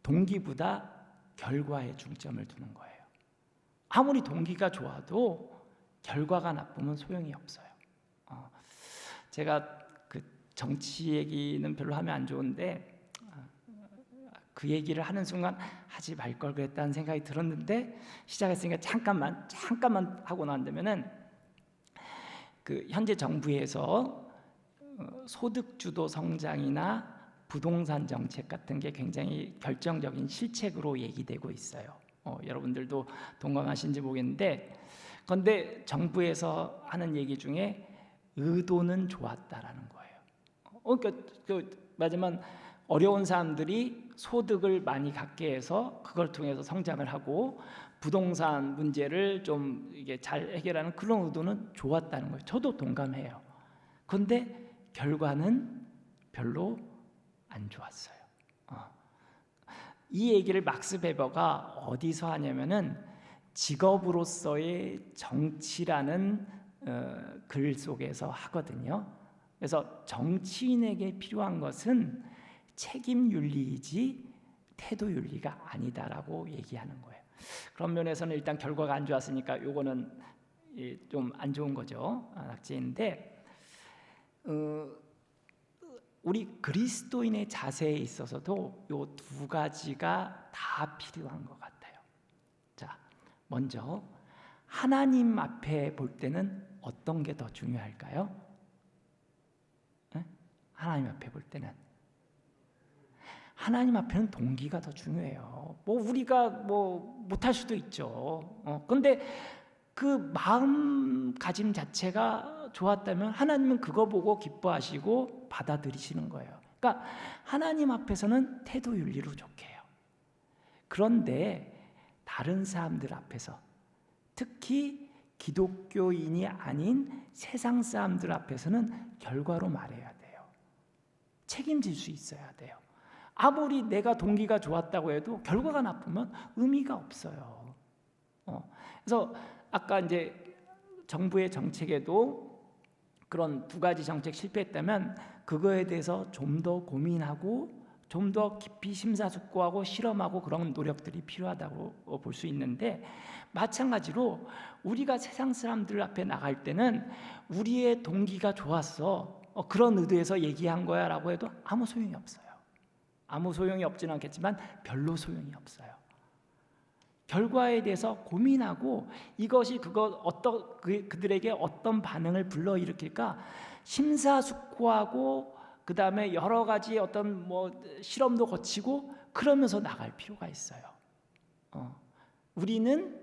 동기보다 결과에 중점을 두는 거예요. 아무리 동기가 좋아도 결과가 나쁘면 소용이 없어요. 제가 정치 얘기는 별로 하면 안 좋은데 그 얘기를 하는 순간 하지 말 걸 그랬다는 생각이 들었는데, 시작했으니까 잠깐만 하고 난다면은, 그 현재 정부에서 소득주도 성장이나 부동산 정책 같은 게 굉장히 결정적인 실책으로 얘기되고 있어요. 여러분들도 동감하신지 모르겠는데, 그런데 정부에서 하는 얘기 중에 의도는 좋았다라는 거예요. 그러니까 맞으면 어려운 사람들이 소득을 많이 갖게 해서 그걸 통해서 성장을 하고 부동산 문제를 좀 이게 잘 해결하는 그런 의도는 좋았다는 거예요. 저도 동감해요. 그런데 결과는 별로 안 좋았어요. 이 얘기를 막스 베버가 어디서 하냐면은 직업으로서의 정치라는 글 속에서 하거든요. 그래서 정치인에게 필요한 것은 책임 윤리이지 태도 윤리가 아니다라고 얘기하는 거예요. 그런 면에서는 일단 결과가 안 좋았으니까 요거는 좀 안 좋은 거죠. 낙제인데, 우리 그리스도인의 자세에 있어서도 요 두 가지가 다 필요한 것 같아요. 자, 먼저 하나님 앞에 볼 때는 어떤 게 더 중요할까요? 하나님 앞에 볼 때는, 하나님 앞에는 동기가 더 중요해요. 우리가 못할 수도 있죠. 그런데 그 마음가짐 자체가 좋았다면 하나님은 그거 보고 기뻐하시고 받아들이시는 거예요. 그러니까 하나님 앞에서는 태도 윤리로 좋게 해요. 그런데 다른 사람들 앞에서, 특히 기독교인이 아닌 세상 사람들 앞에서는 결과로 말해야 돼요. 책임질 수 있어야 돼요. 아무리 내가 동기가 좋았다고 해도 결과가 나쁘면 의미가 없어요. 그래서 아까 이제 정부의 정책에도 그런 두 가지 정책 실패했다면 그거에 대해서 좀 더 고민하고 좀 더 깊이 심사숙고하고 실험하고 그런 노력들이 필요하다고 볼 수 있는데, 마찬가지로 우리가 세상 사람들 앞에 나갈 때는 우리의 동기가 좋았어, 그런 의도에서 얘기한 거야 라고 해도 아무 소용이 없어요. 아무 소용이 없지는 않겠지만 별로 소용이 없어요. 결과에 대해서 고민하고 이것이 그들에게 어떤 반응을 불러일으킬까 심사숙고하고 그 다음에 여러 가지 어떤 실험도 거치고 그러면서 나갈 필요가 있어요. 우리는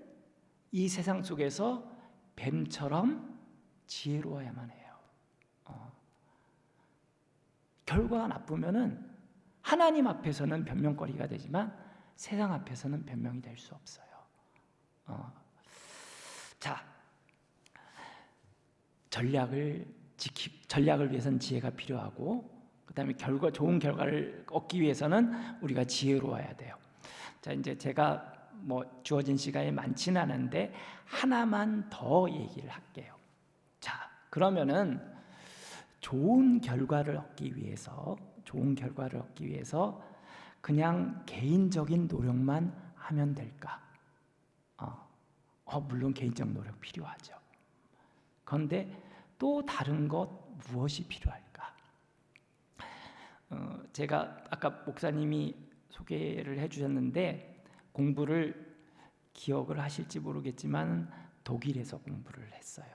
이 세상 속에서 뱀처럼 지혜로워야만 해요. 결과가 나쁘면은 하나님 앞에서는 변명거리가 되지만 세상 앞에서는 변명이 될 수 없어요. 자, 전략을 위해서는 지혜가 필요하고, 그 다음에 좋은 결과를 얻기 위해서는 우리가 지혜로워야 돼요. 자, 이제 제가 주어진 시간이 많지는 않은데 하나만 더 얘기를 할게요. 자, 그러면은 좋은 결과를 얻기 위해서 그냥 개인적인 노력만 하면 될까? 물론 개인적 노력 필요하죠. 그런데 또 다른 것 무엇이 필요할까? 제가 아까 목사님이 소개를 해주셨는데 공부를 기억을 하실지 모르겠지만 독일에서 공부를 했어요.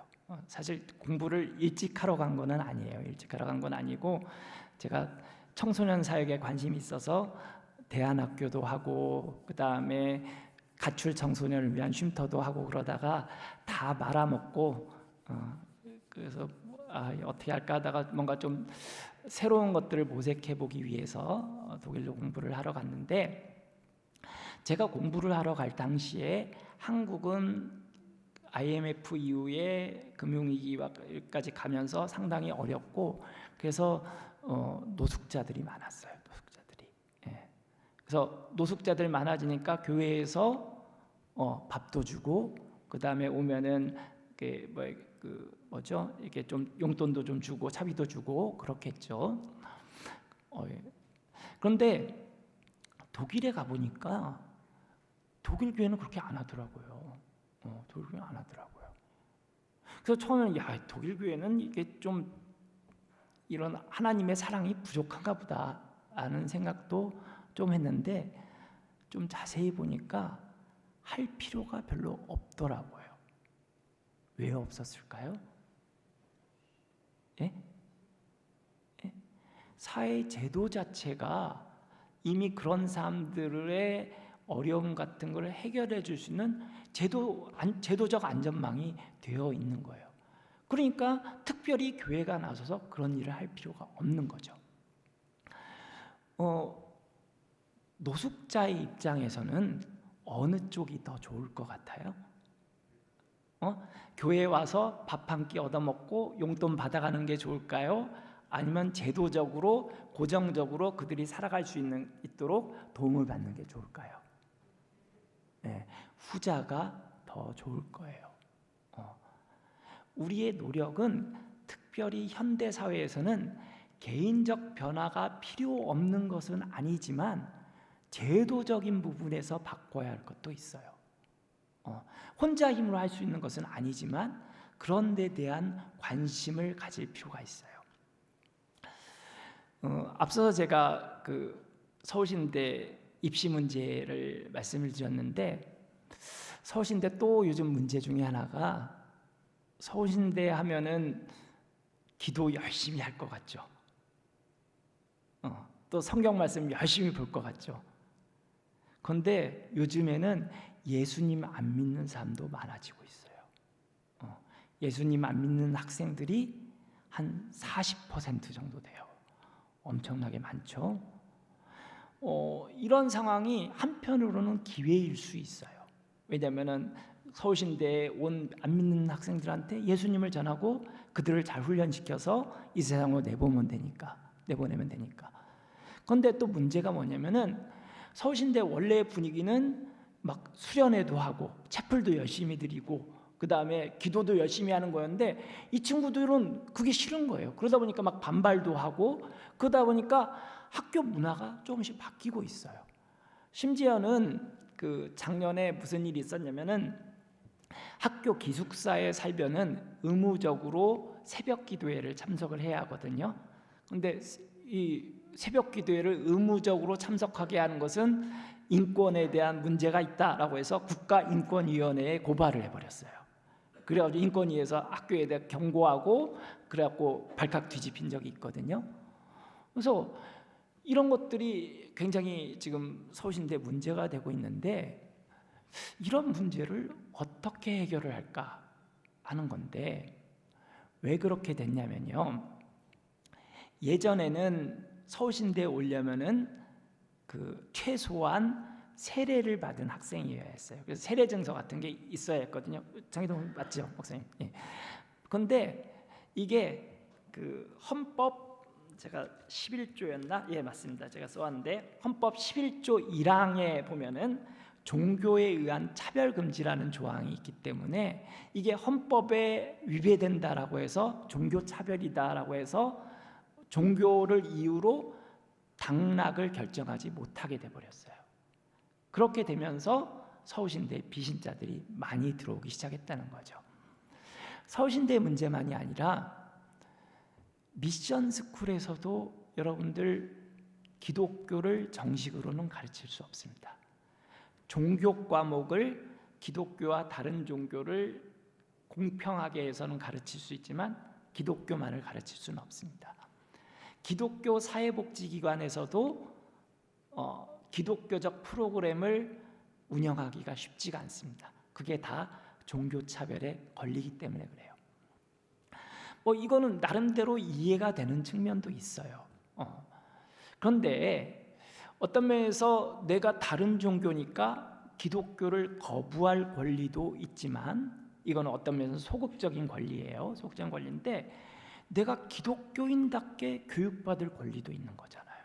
사실 공부를 일찍 하러 간 건 아니에요. 일찍 하러 간 건 아니고 제가 청소년 사역에 관심이 있어서 대안학교도 하고 그 다음에 가출 청소년을 위한 쉼터도 하고 그러다가 다 말아먹고 그래서 어떻게 할까 하다가 뭔가 좀 새로운 것들을 모색해 보기 위해서 독일로 공부를 하러 갔는데, 제가 공부를 하러 갈 당시에 한국은 IMF 이후에 금융위기까지 가면서 상당히 어렵고 그래서 노숙자들이 많았어요. 그래서 노숙자들 많아지니까 교회에서 밥도 주고 그 다음에 오면은 이렇게 좀 용돈도 좀 주고 차비도 주고 그렇겠죠. 그런데 독일에 가 보니까 독일 교회는 그렇게 안 하더라고요. 독일 교회는 안 하더라고요. 그래서 처음에는 독일 교회는 이게 좀 이런 하나님의 사랑이 부족한가 보다 하는 생각도 좀 했는데 좀 자세히 보니까 할 필요가 별로 없더라고요. 왜 없었을까요? 사회 제도 자체가 이미 그런 사람들의 어려움 같은 걸 해결해 줄 수 있는 제도적 안전망이 되어 있는 거예요. 그러니까 특별히 교회가 나서서 그런 일을 할 필요가 없는 거죠. 노숙자의 입장에서는 어느 쪽이 더 좋을 것 같아요? 교회에 와서 밥 한 끼 얻어먹고 용돈 받아가는 게 좋을까요? 아니면 제도적으로 고정적으로 그들이 살아갈 수 있도록 도움을 받는 게 좋을까요? 후자가 더 좋을 거예요. 우리의 노력은 특별히 현대 사회에서는 개인적 변화가 필요 없는 것은 아니지만 제도적인 부분에서 바꿔야 할 것도 있어요. 혼자 힘으로 할 수 있는 것은 아니지만 그런 데 대한 관심을 가질 필요가 있어요. 앞서서 제가 서울신대 입시 문제를 말씀을 드렸는데, 서울신대 또 요즘 문제 중에 하나가 서울신대 하면은 기도 열심히 할 것 같죠. 또 성경 말씀 열심히 볼 것 같죠. 그런데 요즘에는 예수님 안 믿는 사람도 많아지고 있어요. 예수님 안 믿는 학생들이 한 40% 정도 돼요. 엄청나게 많죠. 이런 상황이 한편으로는 기회일 수 있어요. 왜냐하면은 서울신대에 온 안 믿는 학생들한테 예수님을 전하고 그들을 잘 훈련시켜서 이 세상으로 내보내면 되니까. 그런데 또 문제가 뭐냐면은 서울신대 원래의 분위기는 막 수련회도 하고 채플도 열심히 드리고 그 다음에 기도도 열심히 하는 거였는데 이 친구들은 그게 싫은 거예요. 그러다 보니까 막 반발도 하고 그러다 보니까 학교 문화가 조금씩 바뀌고 있어요. 심지어는 그 작년에 무슨 일이 있었냐면은 학교 기숙사에 살면은 의무적으로 새벽 기도회를 참석을 해야 하거든요. 근데 이 새벽 기도회를 의무적으로 참석하게 하는 것은 인권에 대한 문제가 있다라고 해서 국가인권위원회에 고발을 해버렸어요. 그래가지고 인권위에서 학교에 대해 경고하고 그래갖고 발칵 뒤집힌 적이 있거든요. 그래서 이런 것들이 굉장히 지금 서울신대 문제가 되고 있는데 이런 문제를 어떻게 해결을 할까 하는 건데 왜 그렇게 됐냐면요. 예전에는 서울신대에 오려면은 그 최소한 세례를 받은 학생이어야 했어요. 그래서 세례 증서 같은 게 있어야 했거든요. 장희동 맞죠, 목사님? 예. 그런데 이게 그 헌법 제가 11조였나? 예, 맞습니다. 제가 써왔는데 헌법 11조 1항에 보면은 종교에 의한 차별 금지라는 조항이 있기 때문에 이게 헌법에 위배된다라고 해서 종교 차별이다라고 해서 종교를 이유로 당락을 결정하지 못하게 돼 버렸어요. 그렇게 되면서 서울신대에 비신자들이 많이 들어오기 시작했다는 거죠. 서울신대의 문제만이 아니라 미션 스쿨에서도 여러분들 기독교를 정식으로는 가르칠 수 없습니다. 종교 과목을 기독교와 다른 종교를 공평하게 해서는 가르칠 수 있지만 기독교만을 가르칠 수는 없습니다. 기독교 사회복지기관에서도 기독교적 프로그램을 운영하기가 쉽지가 않습니다. 그게 다 종교차별에 걸리기 때문에 그래요. 이거는 나름대로 이해가 되는 측면도 있어요. 그런데 어떤 면에서 내가 다른 종교니까 기독교를 거부할 권리도 있지만 이거는 어떤 면에서 소극적인 권리예요. 소극적인 권리인데 내가 기독교인답게 교육받을 권리도 있는 거잖아요.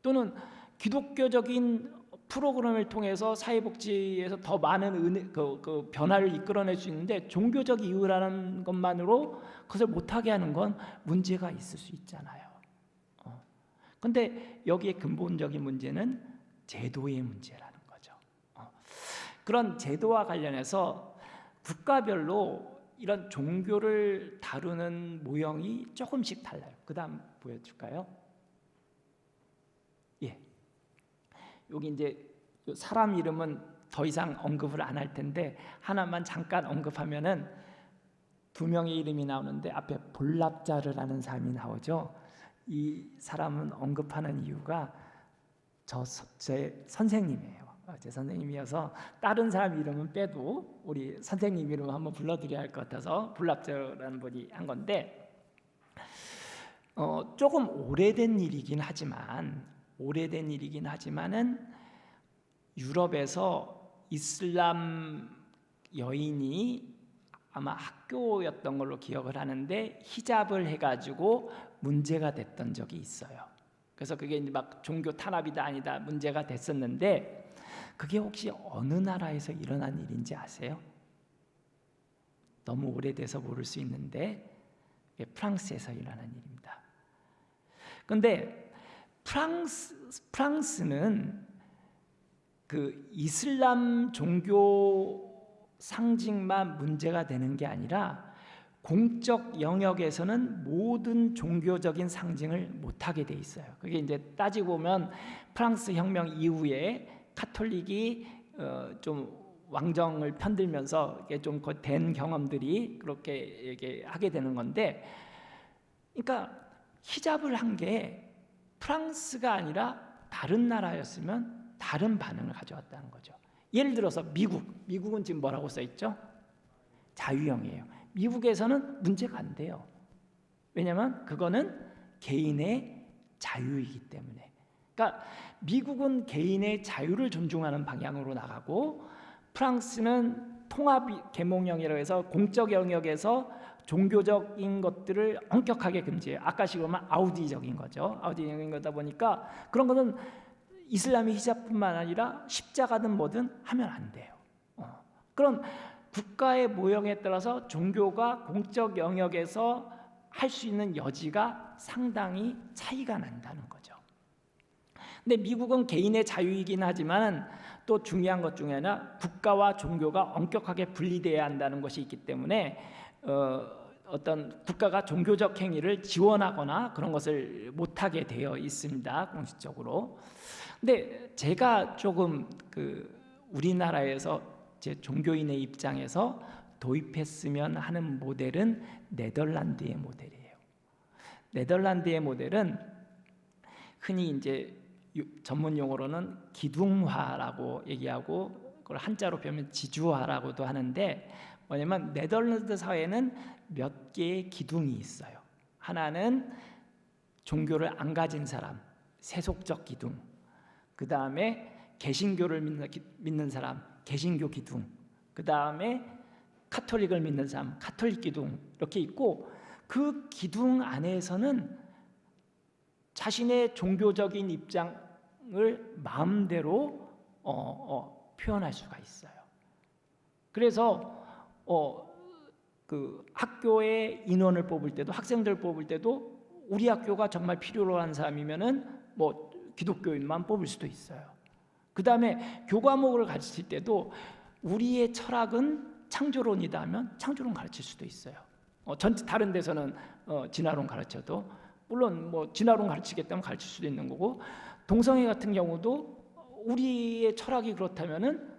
또는 기독교적인 프로그램을 통해서 사회복지에서 더 많은 그 변화를 이끌어낼 수 있는데 종교적 이유라는 것만으로 그것을 못하게 하는 건 문제가 있을 수 있잖아요. 그런데 여기에 근본적인 문제는 제도의 문제라는 거죠. 그런 제도와 관련해서 국가별로 이런 종교를 다루는 모형이 조금씩 달라요. 그 다음 보여줄까요? 예. 여기 이제 사람 이름은 더 이상 언급을 안 할 텐데 하나만 잠깐 언급하면은 두 명의 이름이 나오는데 앞에 볼랍자르라는 사람이 나오죠. 이 사람은 언급하는 이유가 제 선생님이에요. 제 선생님이어서 다른 사람 이름은 빼도 우리 선생님 이름 한번 불러드려야 할 것 같아서 볼랍자르라는 분이 한 건데 조금 오래된 일이긴 하지만은 유럽에서 이슬람 여인이 아마 학교였던 걸로 기억을 하는데 히잡을 해가지고 문제가 됐던 적이 있어요. 그래서 그게 이제 막 종교 탄압이다 아니다 문제가 됐었는데 그게 혹시 어느 나라에서 일어난 일인지 아세요? 너무 오래돼서 모를 수 있는데 프랑스에서 일어난 일입니다. 그런데 프랑스는 그 이슬람 종교 상징만 문제가 되는 게 아니라 공적 영역에서는 모든 종교적인 상징을 못하게 돼 있어요. 그게 이제 따지고 보면 프랑스 혁명 이후에 카톨릭이 좀 왕정을 편들면서 좀 된 경험들이 그렇게 하게 되는 건데, 그러니까 히잡을 한 게 프랑스가 아니라 다른 나라였으면 다른 반응을 가져왔다는 거죠. 예를 들어서 미국은 지금 뭐라고 써 있죠? 자유형이에요. 미국에서는 문제가 안 돼요. 왜냐하면 그거는 개인의 자유이기 때문에. 그러니까 미국은 개인의 자유를 존중하는 방향으로 나가고 프랑스는 통합 계몽령이라고 해서 공적 영역에서 종교적인 것들을 엄격하게 금지해요. 아까식으로 말하면 아우디적인 거죠. 아우디적인 거다 보니까 그런 거는 이슬람의 히잡뿐만 아니라 십자가든 뭐든 하면 안 돼요. 그런 국가의 모형에 따라서 종교가 공적 영역에서 할 수 있는 여지가 상당히 차이가 난다는 거죠. 근데 미국은 개인의 자유이긴 하지만 또 중요한 것 중에 하나 국가와 종교가 엄격하게 분리되어야 한다는 것이 있기 때문에 어떤 국가가 종교적 행위를 지원하거나 그런 것을 못하게 되어 있습니다, 공식적으로. 근데 제가 조금 우리나라에서 제 종교인의 입장에서 도입했으면 하는 모델은 네덜란드의 모델이에요. 네덜란드의 모델은 흔히 이제 전문 용어로는 기둥화라고 얘기하고 그걸 한자로 표현하면 지주화라고도 하는데, 뭐냐면 네덜란드 사회는 몇 개의 기둥이 있어요. 하나는 종교를 안 가진 사람, 세속적 기둥. 그 다음에 개신교를 믿는 사람, 개신교 기둥. 그 다음에 카톨릭을 믿는 사람, 카톨릭 기둥. 이렇게 있고, 그 기둥 안에서는 자신의 종교적인 입장을 마음대로 표현할 수가 있어요. 그래서 학교의 인원을 뽑을 때도, 학생들 뽑을 때도 우리 학교가 정말 필요로 하는 사람이면은 뭐 기독교인만 뽑을 수도 있어요. 그 다음에 교과목을 가르칠 때도 우리의 철학은 창조론이다 하면 창조론 가르칠 수도 있어요. 다른 데서는 진화론 가르쳐도, 물론 뭐 진화론 가르치겠다면 가르칠 수도 있는 거고, 동성애 같은 경우도 우리의 철학이 그렇다면은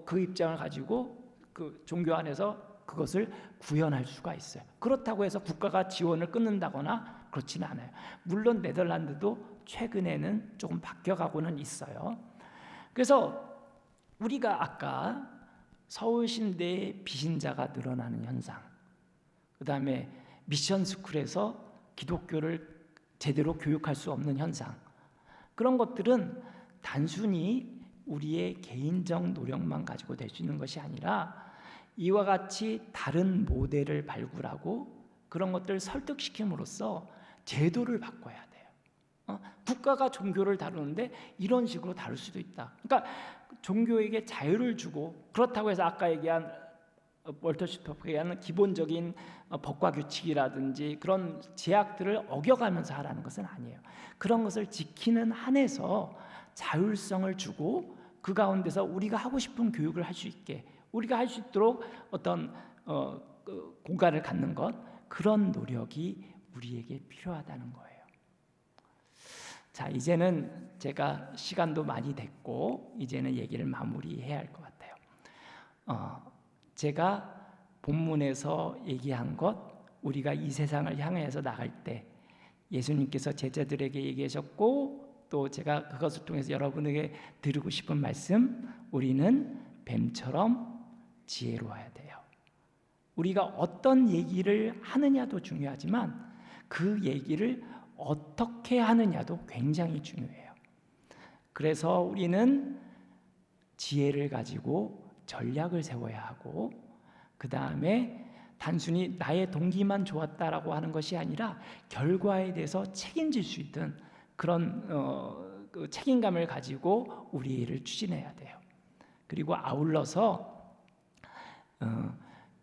그 입장을 가지고 그 종교 안에서 그것을 구현할 수가 있어요. 그렇다고 해서 국가가 지원을 끊는다거나 그렇지는 않아요. 물론 네덜란드도 최근에는 조금 바뀌어가고는 있어요. 그래서 우리가 아까 서울신대의 비신자가 늘어나는 현상, 그 다음에 미션스쿨에서 기독교를 제대로 교육할 수 없는 현상, 그런 것들은 단순히 우리의 개인적 노력만 가지고 될 수 있는 것이 아니라 이와 같이 다른 모델을 발굴하고 그런 것들을 설득시킴으로써 제도를 바꿔야 돼요. 국가가 종교를 다루는데 이런 식으로 다룰 수도 있다. 그러니까 종교에게 자유를 주고, 그렇다고 해서 아까 얘기한 월터 슈토프가 얘기하는 기본적인 법과 규칙이라든지 그런 제약들을 어겨가면서 하라는 것은 아니에요. 그런 것을 지키는 한에서 자율성을 주고 그 가운데서 우리가 하고 싶은 교육을 할 수 있게, 우리가 할 수 있도록 어떤 공간을 갖는 것, 그런 노력이 우리에게 필요하다는 거예요. 자, 이제는 제가 시간도 많이 됐고 이제는 얘기를 마무리해야 할 것 같아요. 제가 본문에서 얘기한 것, 우리가 이 세상을 향해서 나갈 때 예수님께서 제자들에게 얘기하셨고, 또 제가 그것을 통해서 여러분에게 드리고 싶은 말씀, 우리는 뱀처럼 지혜로워야 돼요. 우리가 어떤 얘기를 하느냐도 중요하지만 그 얘기를 어떻게 하느냐도 굉장히 중요해요. 그래서 우리는 지혜를 가지고 전략을 세워야 하고, 그 다음에 단순히 나의 동기만 좋았다라고 하는 것이 아니라 결과에 대해서 책임질 수 있는 그런 그 책임감을 가지고 우리 일을 추진해야 돼요. 그리고 아울러서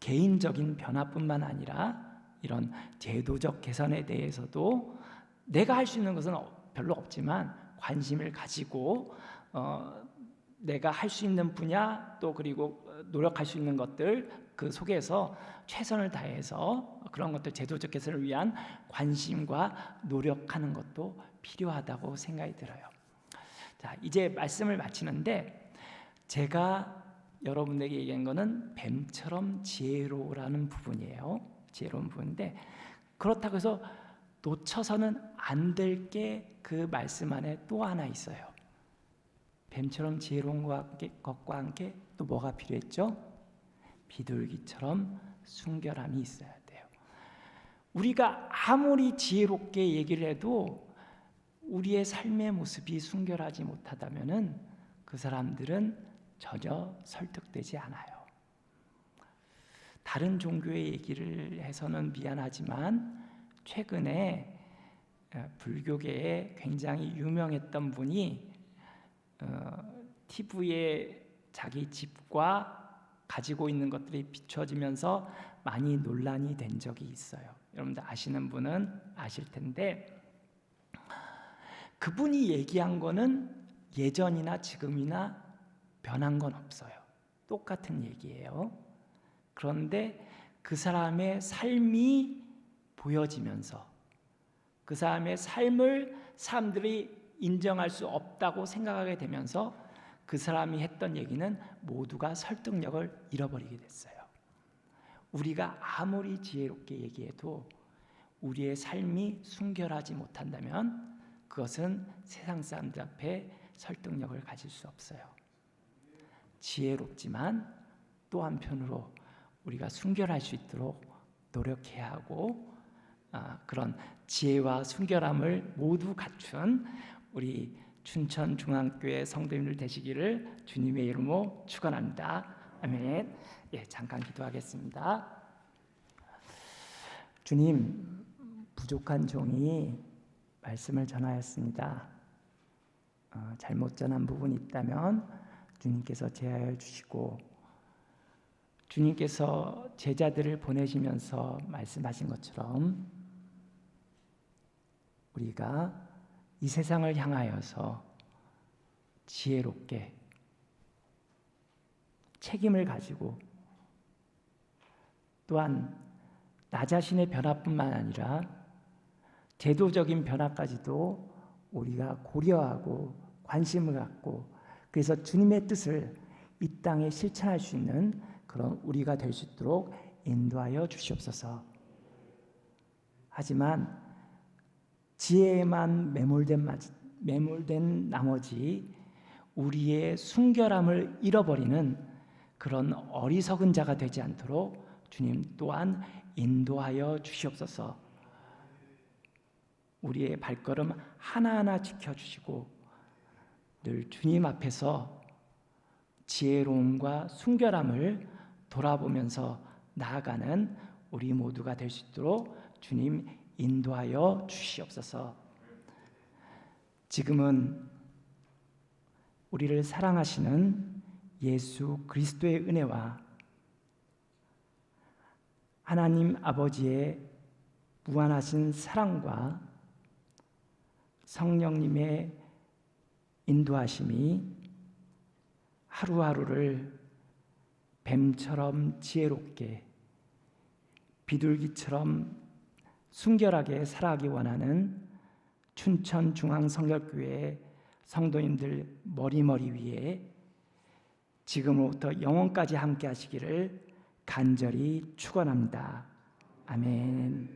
개인적인 변화뿐만 아니라 이런 제도적 개선에 대해서도 내가 할 수 있는 것은 별로 없지만 관심을 가지고 내가 할 수 있는 분야, 또 그리고 노력할 수 있는 것들 그 속에서 최선을 다해서 그런 것들 제도적 개선을 위한 관심과 노력하는 것도 필요하다고 생각이 들어요. 자, 이제 말씀을 마치는데, 제가 여러분에게 얘기한 거는 뱀처럼 지혜로우라는 부분이에요. 지혜로운 부분인데, 그렇다고 해서 놓쳐서는 안 될 게 그 말씀 안에 또 하나 있어요. 뱀처럼 지혜로운 것과 함께 또 뭐가 필요했죠? 비둘기처럼 순결함이 있어야 돼요. 우리가 아무리 지혜롭게 얘기를 해도 우리의 삶의 모습이 순결하지 못하다면은 그 사람들은 전혀 설득되지 않아요. 다른 종교의 얘기를 해서는 미안하지만 최근에 불교계에 굉장히 유명했던 분이 TV에 자기 집과 가지고 있는 것들이 비춰지면서 많이 논란이 된 적이 있어요. 여러분들 아시는 분은 아실 텐데, 그분이 얘기한 거는 예전이나 지금이나 변한 건 없어요. 똑같은 얘기예요. 그런데 그 사람의 삶이 보여지면서 그 사람의 삶을 사람들이 인정할 수 없다고 생각하게 되면서 그 사람이 했던 얘기는 모두가 설득력을 잃어버리게 됐어요. 우리가 아무리 지혜롭게 얘기해도 우리의 삶이 순결하지 못한다면 그것은 세상 사람들 앞에 설득력을 가질 수 없어요. 지혜롭지만 또 한편으로 우리가 순결할 수 있도록 노력해야 하고, 그런 지혜와 순결함을 모두 갖춘 우리 춘천중앙교회 성도님들 되시기를 주님의 이름으로 축원합니다. 아멘. 잠깐 기도하겠습니다. 주님, 부족한 종이 말씀을 전하였습니다. 잘못 전한 부분이 있다면 주님께서 제하여 주시고, 주님께서 제자들을 보내시면서 말씀하신 것처럼 우리가 이 세상을 향하여서 지혜롭게 책임을 가지고, 또한 나 자신의 변화뿐만 아니라 제도적인 변화까지도 우리가 고려하고 관심을 갖고, 그래서 주님의 뜻을 이 땅에 실천할 수 있는 그런 우리가 될 수 있도록 인도하여 주시옵소서. 하지만 지혜에만 매몰된 나머지 우리의 순결함을 잃어버리는 그런 어리석은 자가 되지 않도록 주님 또한 인도하여 주시옵소서. 우리의 발걸음 하나하나 지켜주시고 늘 주님 앞에서 지혜로움과 순결함을 돌아보면서 나아가는 우리 모두가 될 수 있도록 주님 인도하여 주시옵소서. 지금은 우리를 사랑하시는 예수 그리스도의 은혜와 하나님 아버지의 무한하신 사랑과 성령님의 인도하심이 하루하루를 뱀처럼 지혜롭게, 비둘기처럼 순결하게 살아가기 원하는 춘천중앙성결교회 성도님들 머리머리 위에 지금부터 영원까지 함께 하시기를 간절히 축원합니다. 아멘.